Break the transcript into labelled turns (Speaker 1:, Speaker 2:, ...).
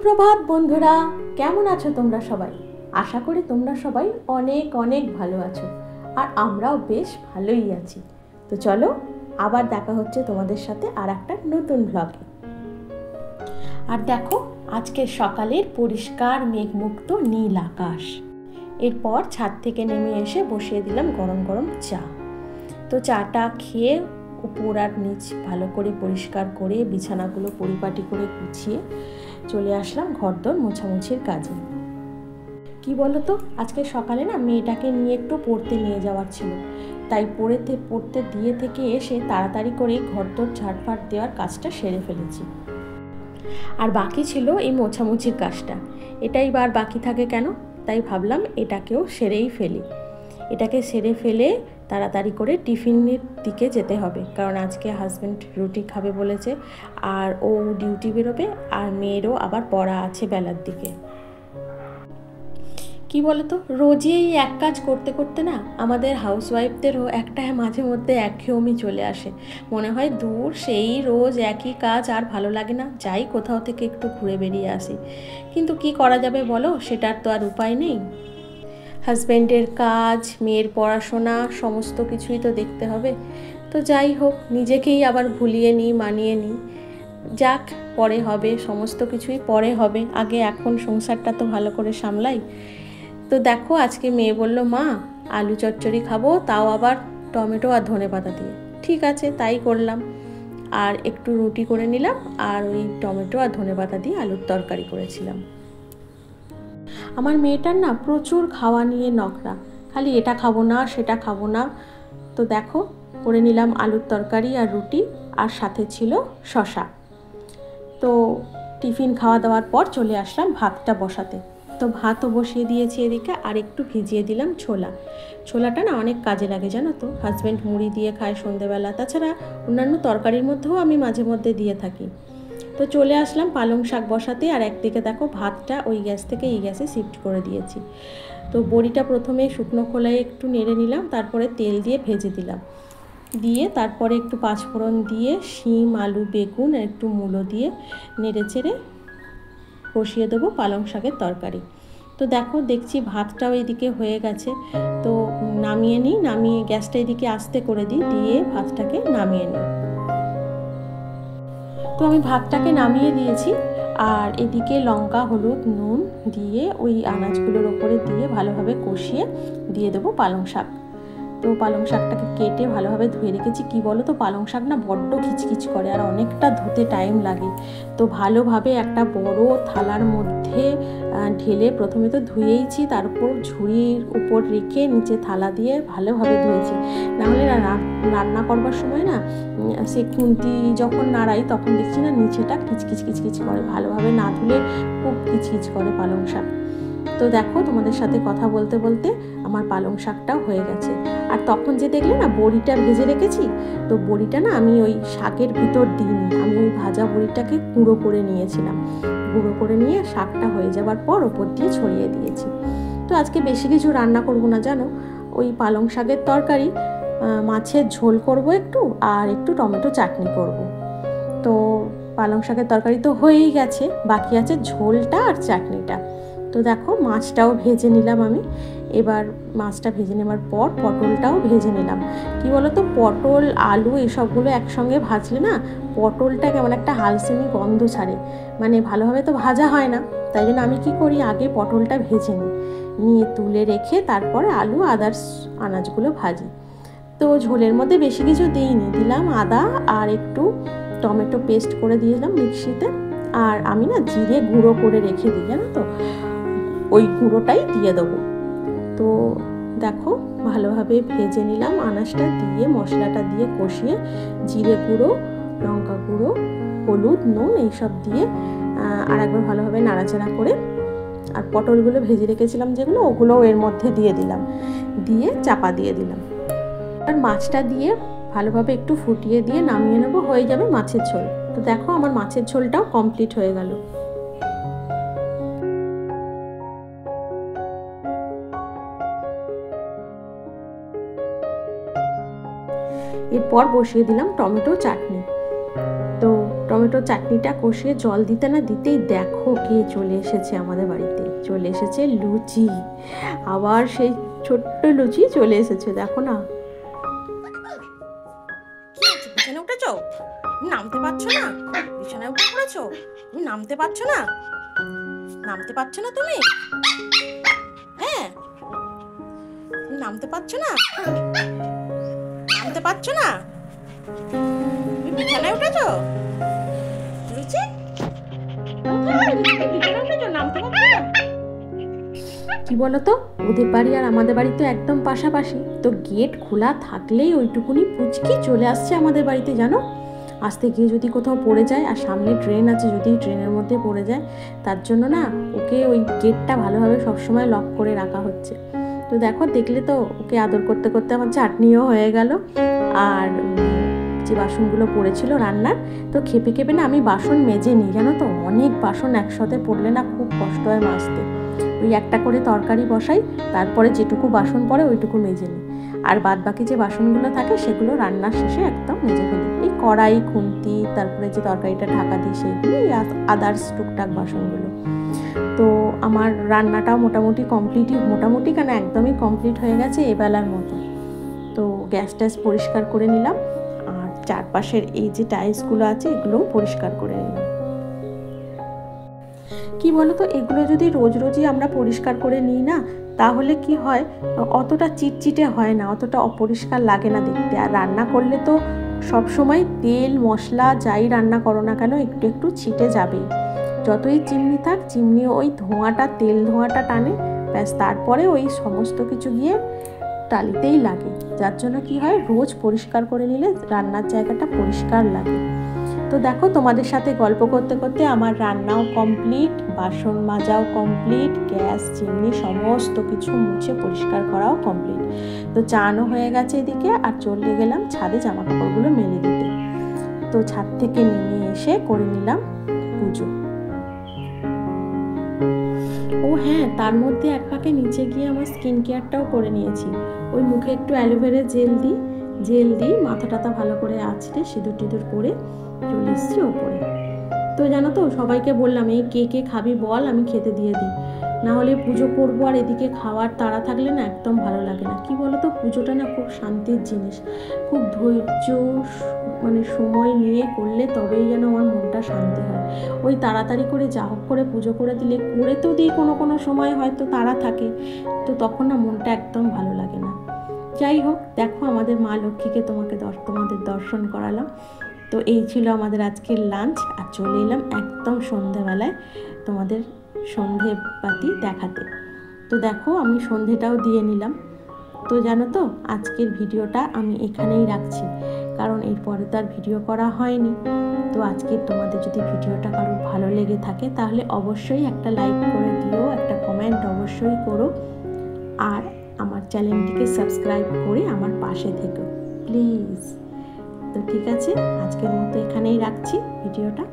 Speaker 1: সুপ্রভাত বন্ধুরা, কেমন আছো তোমরা সবাই? আশা করি তোমরা সবাই অনেক অনেক ভালো আছো, আর আমরাও বেশ ভালোই আছি। তো চলো আবার দেখা হচ্ছে তোমাদের সাথে আর একটা নতুন ব্লগে। আর দেখো, আজকে সকালের পরিষ্কার মেঘমুক্ত নীল আকাশ। এরপর ছাদ থেকে নেমে এসে বসিয়ে দিলাম গরম গরম চা। তো চাটা খেয়ে উপর আর নিচ ভালো করে পরিষ্কার করে বিছানাগুলো পরিপাটি করে গুছিয়ে চলে আসলাম ঘরদোর মোছামুছির কাজে। কি বলতো, আজকে সকালে না মেয়েটাকে নিয়ে একটু পড়তে নিয়ে যাওয়ার ছিল, তাই পড়তে দিয়ে থেকে এসে তাড়াতাড়ি করে ঘরদোর ঝাড়ফাট দেওয়ার কাজটা সেরে ফেলেছি। আর বাকি ছিল এই মোছামুছির কাজটা। এটাই বার বাকি থাকে কেন, তাই ভাবলাম এটাকেও সেরেই ফেলি। এটাকে সেরে ফেলে তাড়াতাড়ি করে টিফিনের দিকে যেতে হবে, কারণ আজকে হাজব্যান্ড রুটি খাবে বলেছে, আর ও ডিউটি বেরোবে, আর মেয়েরও আবার পড়া আছে বেলার দিকে। কি বলতো, রোজই এই এক কাজ করতে করতে না আমাদের হাউসওয়াইফদেরও একটা মাঝে মধ্যে একঘেয়েমি চলে আসে। মনে হয় দূর, সেই রোজ একই কাজ, আর ভালো লাগে না, যাই কোথাও থেকে একটু ঘুরে বেরিয়ে আসি। কিন্তু কি করা যাবে বলো, সেটার তো আর উপায় নেই। হাজব্যান্ডের কাজ, মেয়ের পড়াশোনা, সমস্ত কিছুই তো দেখতে হবে। তো যাই হোক, নিজেকেই আবার ভুলিয়ে নিই, মানিয়ে নিই। যাক, পরে হবে, সমস্ত কিছুই পরে হবে, আগে এখন সংসারটা তো ভালো করে সামলাই। তো দেখো, আজকে মেয়ে বলল, মা আলু চচ্চড়ি খাবো, তাও আবার টমেটো আর ধনেপাতা দিয়ে। ঠিক আছে, তাই করলাম। আর একটু রুটি করে নিলাম, আর ওই টমেটো আর ধনেপাতা দিয়ে আলুর তরকারি করেছিলাম। আমার মেয়েটার না প্রচুর খাওয়া নিয়ে নখরা, খালি এটা খাবো না সেটা খাবো না। তো দেখো, করে নিলাম আলুর তরকারি আর রুটি, আর সাথে ছিল শসা। তো টিফিন খাওয়া দাওয়ার পর চলে আসলাম ভাতটা বসাতে। তো ভাতও বসিয়ে দিয়েছি এদিকে, আর একটু ভিজিয়ে দিলাম ছোলাটা না অনেক কাজে লাগে জানো তো। হাজব্যান্ড মুড়ি দিয়ে খায় সন্ধেবেলা, তাছাড়া অন্যান্য তরকারির মধ্যেও আমি মাঝে মধ্যে দিয়ে থাকি। তো চলে আসলাম পালং শাক বসাতে, আর একদিকে দেখো ভাতটা ওই গ্যাস থেকে এই গ্যাসে শিফট করে দিয়েছি। তো বড়িটা প্রথমে শুকনো খোলায় একটু নেড়ে নিলাম, তারপরে তেল দিয়ে ভেজে দিলাম, দিয়ে তারপরে একটু পাঁচফোড়ন দিয়ে শিম, আলু, বেগুন আর একটু মূলো দিয়ে নেড়ে চেড়ে কষিয়ে দেবো পালং শাকের তরকারি। তো দেখো, দেখছি ভাতটাও এইদিকে হয়ে গেছে। তো নামিয়ে গ্যাসটা এদিকে আস্তে করে দিয়ে ভাতটাকে নামিয়ে নিই। তো আমি ভাতটাকে নামিয়ে দিয়েছি, আর এদিকে লঙ্কা, হলুদ, নুন দিয়ে ওই আনাজগুলোর ওপরে দিয়ে ভালোভাবে কষিয়ে দিয়ে দেবো পালং শাক। তো পালং শাকটাকে কেটে ভালোভাবে ধুয়ে রেখেছি। কি বলো তো, পালং শাক না বড্ড খিচখিচ করে, আর অনেকটা ধুতে টাইম লাগে। তো ভালোভাবে একটা বড় থালার মধ্যে ঢেলে প্রথমে তো ধুয়েইছি, তারপর ঝুড়ির উপর রেখে নিচে থালা দিয়ে ভালোভাবে ধুয়েছি। নাহলে রান্না করবার সময় না সে খুন্তি যখন নাড়াই তখন দেখছি না নিচেটা কিচকিচ করে, ভালোভাবে না ধুলে খুব কিচকিচ করে পালং শাক। তো দেখো, তোমাদের সাথে কথা বলতে বলতে আমার পালং শাকটাও হয়ে গেছে। আর তখন যে দেখলে না বড়িটা ভেজে রেখেছি, তো বড়িটা না আমি ওই শাকের ভিতর দিইনি, আমি ওই ভাজা বড়িটাকে গুঁড়ো করে নিয়েছিলাম। গুঁড়ো করে নিয়ে শাকটা হয়ে যাবার পর ওপর দিয়ে ছড়িয়ে দিয়েছি। তো আজকে বেশি কিছু রান্না করব না জানো, ওই পালং শাকের তরকারি, মাছের ঝোল করব একটু, আর একটু টমেটো চাটনি করব। তো পালং শাকের তরকারি তো হয়েই গেছে, বাকি আছে ঝোলটা আর চাটনিটা। তো দেখো, মাছটাও ভেজে নিলাম আমি। এবার মাছটা ভেজে নেওয়ার পর পটলটাও ভেজে নিলাম। কি বলো তো, পটল, আলু এসবগুলো একসঙ্গে ভাজলে না পটলটা কেমন একটা হালসেমি গন্ধ ছাড়ে, মানে ভালোভাবে তো ভাজা হয় না। তাই জন্য আমি কি করি, আগে পটলটা ভেজে নিয়ে তুলে রেখে তারপরে আলু আদার্স আনাজগুলো ভাজি। তো ঝোলের মধ্যে বেশি কিছু দিইনি, দিলাম আদা আর একটু টমেটো পেস্ট করে দিয়েছিলাম মিক্সিতে। আর আমি না জিরে গুঁড়ো করে রেখে দিই জানো তো, ওই গুঁড়োটাই দিয়ে দেবো। তো দেখো, ভালোভাবে ভেজে নিলাম আনাজটা দিয়ে, মশলাটা দিয়ে কষিয়ে জিরে গুঁড়ো, লঙ্কা গুঁড়ো, হলুদ, নুন এইসব দিয়ে আর একবার ভালোভাবে নাড়াচাড়া করে, আর পটলগুলো ভেজে রেখেছিলাম যেগুলো, ওগুলোও এর মধ্যে দিয়ে দিলাম, দিয়ে চাপা দিয়ে দিলাম। আর মাছটা দিয়ে ভালোভাবে একটু ফুটিয়ে দিয়ে নামিয়ে নেবো, হয়ে যাবে মাছের ঝোল। তো দেখো, আমার মাছের ঝোলটাও কমপ্লিট হয়ে গেল। এরপর বসিয়ে দিলাম টমেটো চাটনি। তো টমেটো চাটনিটা কষিয়ে জল দিতে না দিতেই দেখো কে চলে এসেছে আমাদের বাড়িতে। চলে এসেছে লুচি, আবার সেই ছোট্ট লুচি চলে এসেছে, দেখো না। বিছানায় উঠেছো? নামতে পারছো না? বিছানায় উঠে পড়েছো? তুমি নামতে পারছো না? নামতে পারছো না তুমি? হ্যাঁ, তুমি নামতে পারছো না? নামতে পারছো না? তুমি বিছানায় উঠেছো? লুচি কি বলতো, ওদের বাড়ি আর আমাদের বাড়ি তো একদম পাশাপাশি, তো গেট খোলা থাকলেই ওইটুকুনি পুচকি চলে আসছে আমাদের বাড়িতে, জানো। আসতে গিয়ে যদি কোথাও পড়ে যায়, আর সামনে ট্রেন আছে, যদি ট্রেনের মধ্যে পড়ে যায়, তার জন্য না ওকে ওই গেটটা ভালোভাবে সবসময় লক করে রাখা হচ্ছে। তো দেখো, দেখলে তো ওকে আদর করতে করতে আমার চাটনিও হয়ে গেল। আর যে বাসনগুলো পড়েছিল রান্নার, তো খেপে খেপে না আমি বাসন মেজে নিই, জানো তো। অনেক বাসন একসাথে পড়লে না খুব কষ্ট হয় মাজতে। ওই একটা করে তরকারি বসাই, তারপরে যেটুকু বাসন পড়ে ওইটুকু মেজে নিই, আর বাদ বাকি যে বাসনগুলো থাকে সেগুলো রান্নার শেষে একদম মেজে ফেলি। এই কড়াই, খুন্তি, তারপরে যে তরকারিটা ঢাকা দিই সেইগুলো, এই আদার্স টুকটাক বাসনগুলো। তো আমার রান্নাটাও মোটামুটি কেন একদমই কমপ্লিট হয়ে গেছে এবেলার মতো। তো গ্যাস ট্যাস পরিষ্কার করে নিলাম, আর চারপাশের এই যে টাইলসগুলো আছে এগুলোও পরিষ্কার করে নিলাম। কি বলো তো, এগুলো যদি রোজ রোজই আমরা পরিষ্কার করে নিই না, তাহলে কি হয়, অতটা চিটচিটে হয় না, অতটা অপরিষ্কার লাগে না দেখতে। আর রান্না করলে তো সবসময় তেল মশলা যাই রান্না করো না কেন একটু একটু ছিটে যাবেই। যতই চিমনি থাক, চিমনি ওই ধোঁয়াটা, তেল ধোঁয়াটা টানে, ব্যাস তারপরে ওই সমস্ত কিছু গিয়ে টালিতেই লাগে। যার জন্য কি হয়, রোজ পরিষ্কার করে নিলে রান্নার জায়গাটা পরিষ্কার লাগে। তো দেখো, তোমাদের সাথে গল্প করতে করতে আমার রান্নাও কমপ্লিট, বাসন মাজাও কমপ্লিট, গ্যাস চিমনি সমস্ত কিছু মুছে পরিষ্কার করাও কমপ্লিট। তো চানও হয়ে গেছে এদিকে, আর চলে গেলাম ছাদে জামা কাপড়গুলো মেলে দিতে। তো ছাদ থেকে নেমে এসে করে নিলাম পুজো। ও হ্যাঁ, তার মধ্যে এক ফাঁকে নিচে গিয়ে আমার স্কিন কেয়ারটাও করে নিয়েছি। ওই মুখে একটু অ্যালোভেরা জেল দিই মাথা টাথা ভালো করে আঁচড়ে সিঁদুর টিঁদুর করে চলে এসেছি ওপরে। তো জানো তো, সবাইকে বললাম এই কে খাবি বল, আমি খেতে দিয়ে দিই। না হলে পুজো করবো আর এদিকে খাওয়ার তাড়া থাকলে না একদম ভালো লাগে না। কি বলো তো, পুজোটা না খুব শান্তির জিনিস, খুব ধৈর্য মানে সময় নিয়ে করলে তবেই যেন আমার মনটা শান্তি হয়। ওই তাড়াতাড়ি করে যা হোক করে পুজো করে দিলে, করে তো দিই কোনো সময় হয়তো তাড়া থাকে, তো তখন না মনটা একদম ভালো লাগে না। যাই হোক, দেখো আমাদের মা লক্ষ্মীকে তোমাদের দর্শন করালাম। তো এই ছিল আমাদের আজকের লাঞ্চ, আর চলে এলাম একদম সন্ধেবেলায় তোমাদের সন্ধে বাতি দেখাতে। তো দেখো, আমি সন্ধেটাও দিয়ে নিলাম। তো জানো তো, আজকের ভিডিওটা আমি এখানেই রাখছি, কারণ এরপরে তো আর ভিডিও করা হয়নি। তো আজকে তোমাদের যদি ভিডিওটা কারো ভালো লেগে থাকে, তাহলে অবশ্যই একটা লাইক করে দিও, একটা কমেন্ট অবশ্যই করো, আর আমার চ্যানেলটিকে সাবস্ক্রাইব করে আমার পাশে থেকো প্লিজ। তো ঠিক আছে, আজকের মতো এখানেই রাখছি ভিডিওটা।